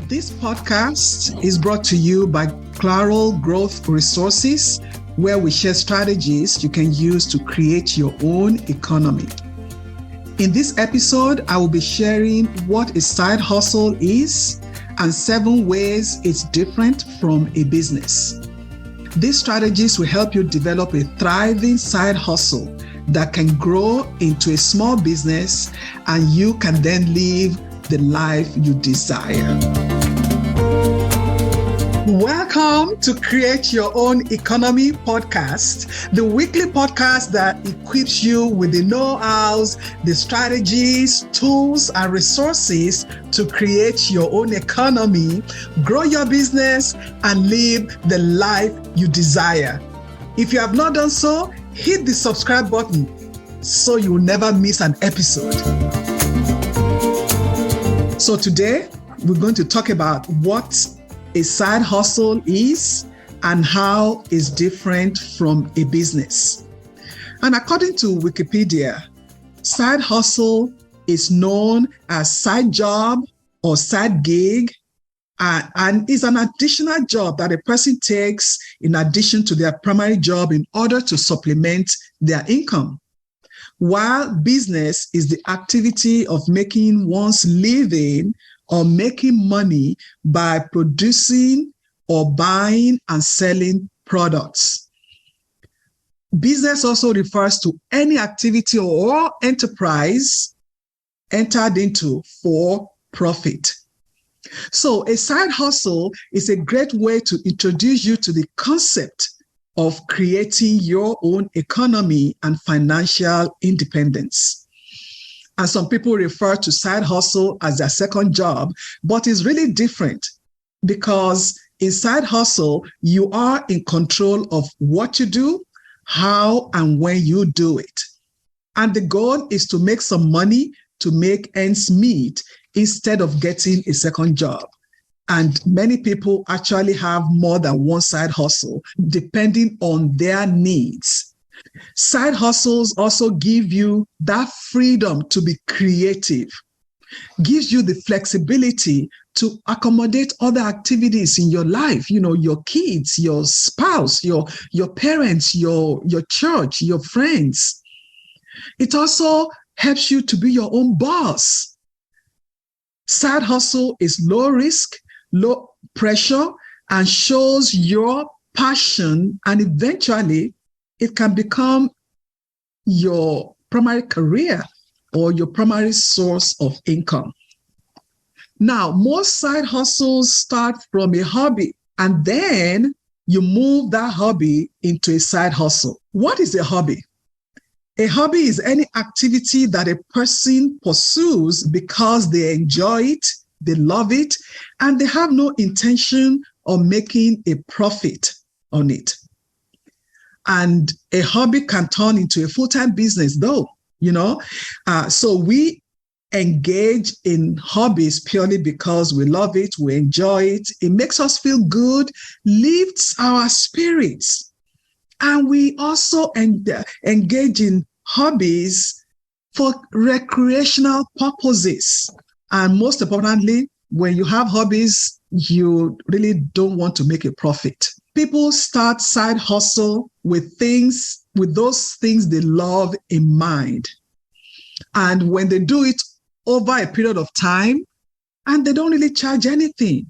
This podcast is brought to you by Claro Growth Resources, where we share strategies you can use to create your own economy. In this episode, I will be sharing what a side hustle is and 7 ways it's different from a business. These strategies will help you develop a thriving side hustle that can grow into a small business, and you can then live the life you desire. Welcome to Create Your Own Economy podcast, the weekly podcast that equips you with the know-hows, the strategies, tools, and resources to create your own economy, grow your business, and live the life you desire. If you have not done so, hit the subscribe button so you will never miss an episode. So today, we're going to talk about what a side hustle is and how it's different from a business. And according to Wikipedia, side hustle is known as side job or side gig, and is an additional job that a person takes in addition to their primary job in order to supplement their income. While business is the activity of making one's living or making money by producing or buying and selling products. Business also refers to any activity or enterprise entered into for profit. So a side hustle is a great way to introduce you to the concept of creating your own economy and financial independence. And some people refer to side hustle as their second job, but it's really different because in side hustle, you are in control of what you do, how and when you do it. And the goal is to make some money to make ends meet instead of getting a second job. And many people actually have more than one side hustle, depending on their needs. Side hustles also give you that freedom to be creative, gives you the flexibility to accommodate other activities in your life, your kids, your spouse, your parents, your church, your friends. It also helps you to be your own boss. Side hustle is low risk, low pressure, and shows your passion, and eventually it can become your primary career or your primary source of income. Now, most side hustles start from a hobby, and then you move that hobby into a side hustle. What is a hobby? A hobby is any activity that a person pursues because they enjoy it, they love it, and they have no intention of making a profit on it. And a hobby can turn into a full-time business though, So we engage in hobbies purely because we love it, we enjoy it, it makes us feel good, lifts our spirits. And we also engage in hobbies for recreational purposes. And most importantly, when you have hobbies, you really don't want to make a profit. People start side hustle with those things they love in mind. And when they do it over a period of time, and they don't really charge anything.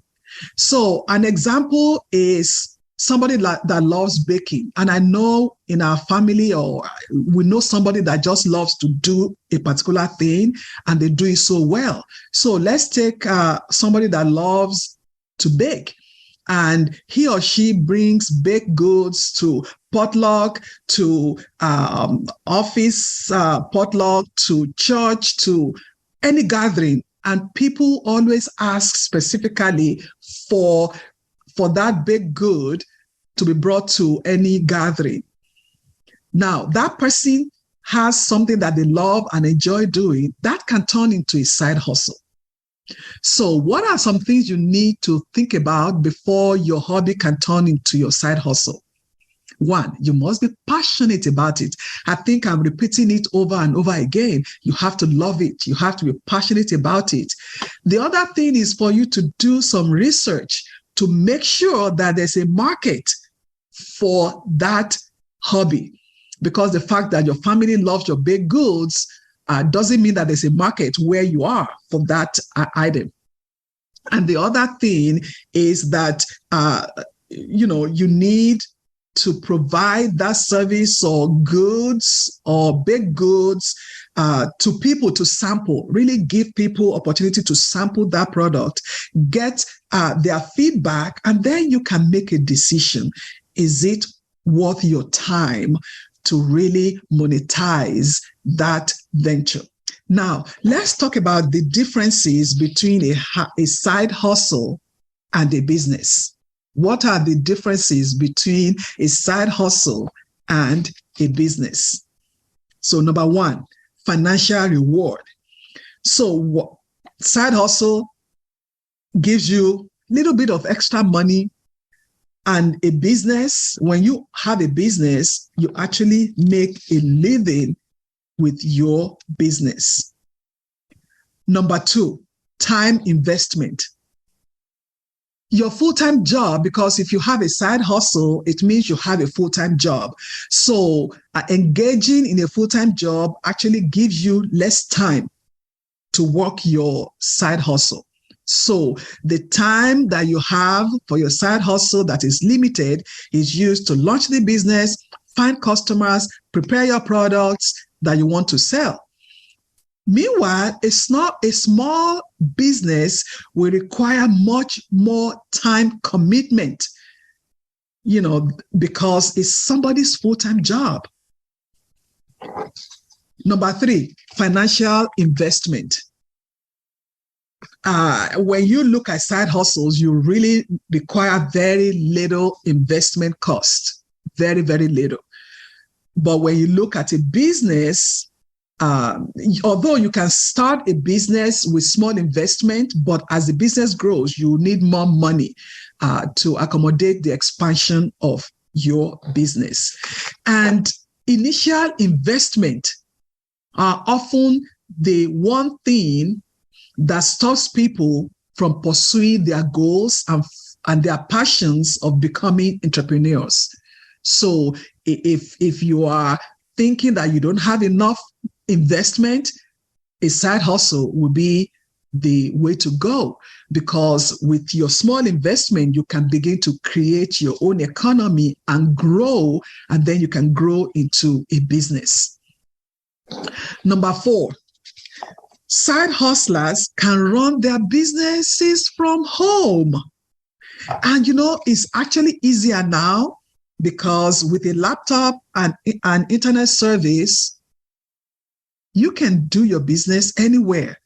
So an example is somebody that loves baking. And I know in our family, or we know somebody that just loves to do a particular thing and they do it so well. So let's take somebody that loves to bake. And he or she brings baked goods to potluck, to office potluck, to church, to any gathering. And people always ask specifically for that baked good to be brought to any gathering. Now, that person has something that they love and enjoy doing, that can turn into a side hustle. So what are some things you need to think about before your hobby can turn into your side hustle? One, you must be passionate about it. I think I'm repeating it over and over again. You have to love it. You have to be passionate about it. The other thing is for you to do some research to make sure that there's a market for that hobby. Because the fact that your family loves your baked goods doesn't mean that there's a market where you are for that item. And the other thing is that, you need to provide that service or goods or baked goods to people to sample, really give people opportunity to sample that product, get their feedback, and then you can make a decision. Is it worth your time to really monetize that venture? Now, let's talk about the differences between a side hustle and a business. What are the differences between a side hustle and a business? So number one, financial reward. So side hustle gives you a little bit of extra money, and a business, when you have a business, you actually make a living with your business. Number two, time investment. Your full-time job, because if you have a side hustle, it means you have a full-time job. So engaging in a full-time job actually gives you less time to work your side hustle. So the time that you have for your side hustle that is limited is used to launch the business, find customers, prepare your products that you want to sell. Meanwhile, a small business will require much more time commitment, because it's somebody's full-time job. Number three, financial investment. When you look at side hustles, you really require very little investment cost, very, very little. But when you look at a business, although you can start a business with small investment, but as the business grows, you need more money to accommodate the expansion of your business. And initial investment are often the one thing that stops people from pursuing their goals and their passions of becoming entrepreneurs. So if you are thinking that you don't have enough investment, a side hustle will be the way to go, because with your small investment, you can begin to create your own economy and grow, and then you can grow into a business. Number four, side hustlers can run their businesses from home. And it's actually easier now, because with a laptop and an internet service, you can do your business anywhere.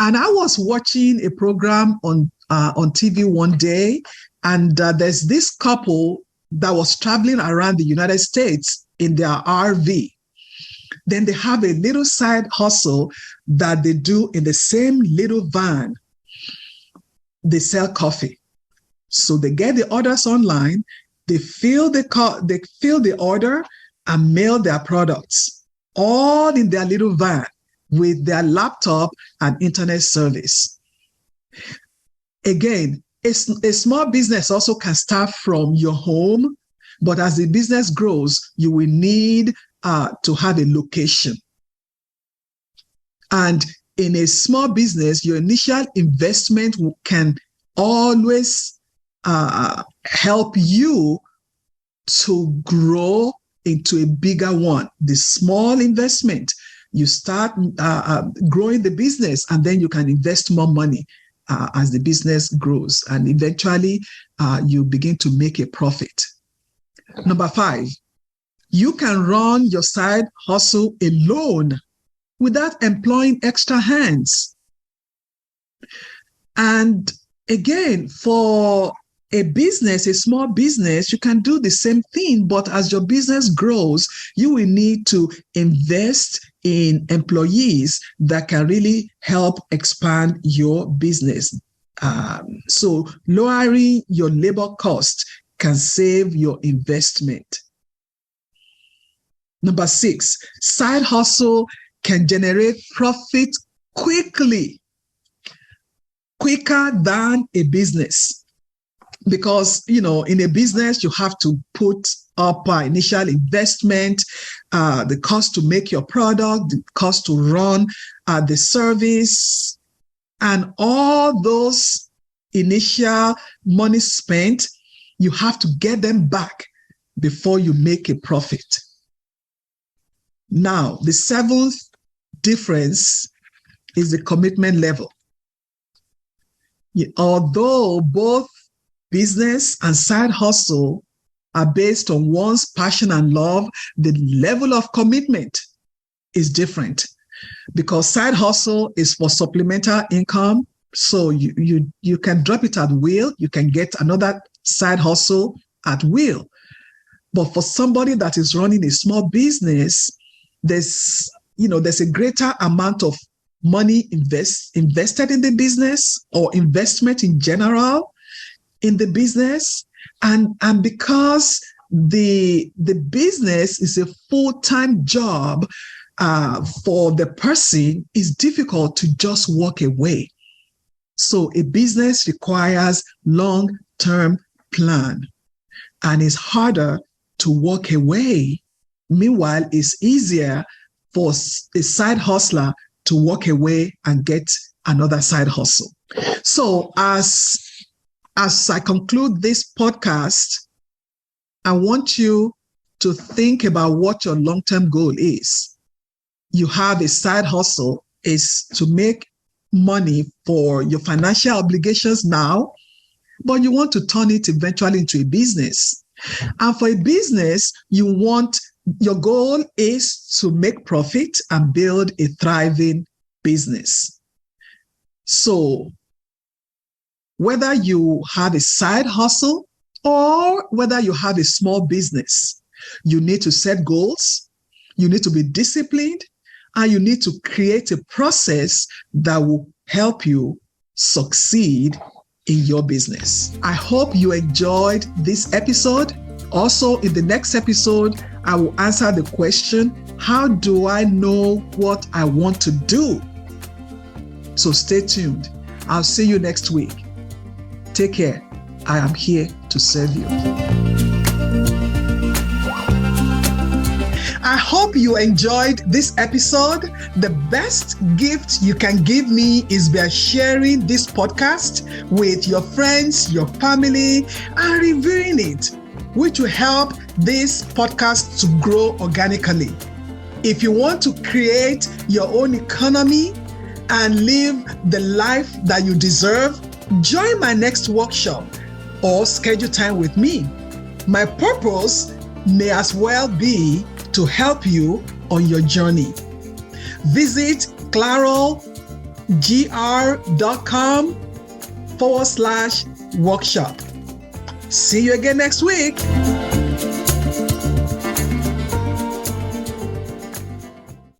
And I was watching a program on TV one day, and there's this couple that was traveling around the United States in their RV. Then they have a little side hustle that they do in the same little van. They sell coffee. So they get the orders online, they fill the order and mail their products, all in their little van with their laptop and internet service. Again, a small business also can start from your home, but as the business grows, you will need to have a location. And in a small business, your initial investment can always help you to grow into a bigger one. The small investment, you start growing the business, and then you can invest more money as the business grows, and eventually you begin to make a profit. Number five, you can run your side hustle alone without employing extra hands. And again, for a business, a small business, you can do the same thing, but as your business grows, you will need to invest in employees that can really help expand your business. So lowering your labor cost can save your investment. Number 6, side hustle can generate profit quicker than a business. Because, in a business, you have to put up initial investment, the cost to make your product, the cost to run the service, and all those initial money spent, you have to get them back before you make a profit. Now, the 7th difference is the commitment level. Although both business and side hustle are based on one's passion and love, the level of commitment is different, because side hustle is for supplemental income. So you can drop it at will. You can get another side hustle at will. But for somebody that is running a small business, there's a greater amount of money invested in the business, or investment in general in the business. And because the business is a full-time job for the person, it's difficult to just walk away. So a business requires long-term plan, and it's harder to walk away. Meanwhile, it's easier for a side hustler to walk away and get another side hustle. So as I conclude this podcast, I want you to think about what your long-term goal is. You have a side hustle is to make money for your financial obligations now, but you want to turn it eventually into a business. And for a business, your goal is to make profit and build a thriving business. So whether you have a side hustle or whether you have a small business, you need to set goals, you need to be disciplined, and you need to create a process that will help you succeed in your business. I hope you enjoyed this episode. Also, in the next episode, I will answer the question, how do I know what I want to do? So stay tuned. I'll see you next week. Take care. I am here to serve you. I hope you enjoyed this episode. The best gift you can give me is by sharing this podcast with your friends, your family, and reviewing it, which will help this podcast to grow organically. If you want to create your own economy and live the life that you deserve, join my next workshop or schedule time with me. My purpose may as well be to help you on your journey. Visit clarogr.com/workshop. See you again next week.